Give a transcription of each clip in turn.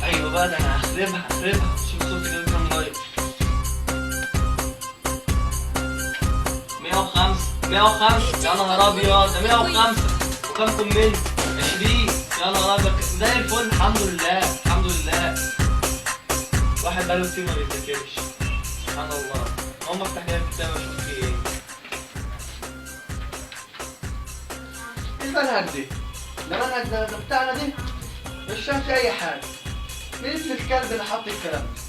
ايوه بقى، ده انا هخربها. شوف صوتي جايب كام لايك. 105 يا نهار ابيض، ده 105 وكام كومنت؟ 20 يا نهار ابيض، زي الفل. الحمد لله الحمد لله. واحد بقاله كتير ما بيذاكرش، سبحان الله. المهم افتح كده الكتاب اشوف فيه ايه. ايه المنهج دي؟ ده منهج ده بتاعنا دي؟ مش فاهم في اي حاجه. مين ابن الكلب اللي حط الكلام ده؟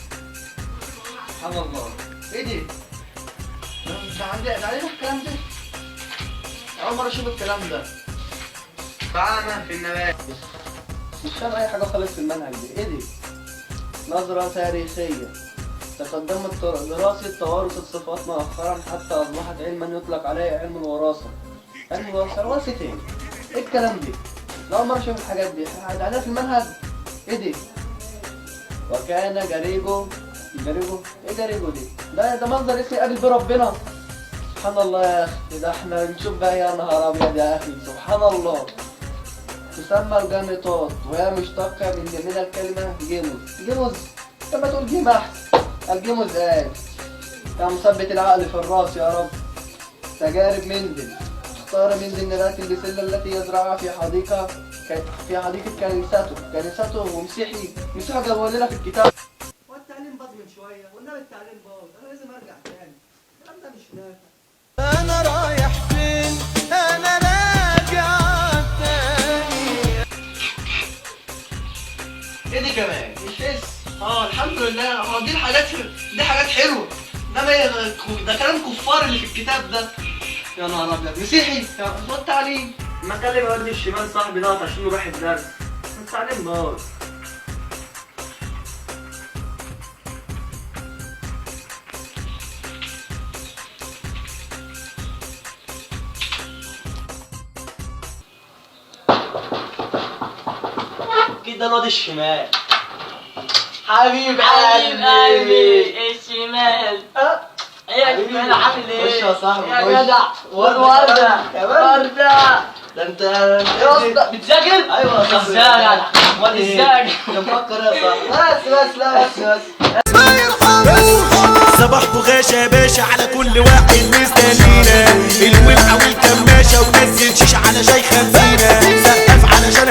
سبحان الله. ايه دي؟ ده عندنا الكلام ده؟ اول مره اشوف الكلام ده. فعلا في النبات. مش فاهم اي حاجه خالص في المنهج دي. ايه دي؟ نظره تاريخيه. تقدمت دراسه توارث الصفات مؤخرا حتى اصبحت علما يطلق عليه علم الوراثه. علم الوراثه؟ وراثه ايه؟ ايه الكلام دي؟ لا اول مره اشوف الحاجات دي. عندنا في المنهج. ايه دي؟ وكان جاريجو. ايه جاريجو دي؟ ده منظر اسمي قابل بربنا. سبحان الله يا اخي. ده احنا نشوف بقى. يا نهار ابيض يا اخي، سبحان الله. تسمى الجاميطات وهي مشتقة من الكلمة جيموز. طب ما تقول جيم احسن. الجيموز ايه؟ يا مثبت العقل في الراس يا رب. تجارب مندل. اختار مندل نبات البسلة التي يزرعها في حديقة كنيسته ومسيحي جابوه لنا في الكتاب. هو التعليم باظ من شوية، والنبي التعليم باظ. انا لازم ارجع تاني. الكلام ده مش نافع. انا رايح فين؟ انا راجع تاني. ايه دي كمان؟ الفيس. الحمد لله. دي حاجات حلوه. ده كلام كفار اللي في الكتاب ده. يا نهار ابيض. مسيحي. هو التعليم. ما اكلم الواد الشمال صاحبي دوت عشان رايح الدرس. التعليم باظ. كده الواد الشمال. حبيب قلبي الشمال. ايه يا جمال عامل ايه؟ خش يا صاحبي. يا جدع. وردة. ده انت يا اسطى بتذاكر؟ ايوه يا صاحبي. ازاي يا جدع؟ امال ازاي؟ انت مفكر يا صاحبي. بس. صباح بغاشة يا باشا على كل واحد مستنينا. الولعة والكماشة ونزل شيش على شيخة فينا. سقف علشان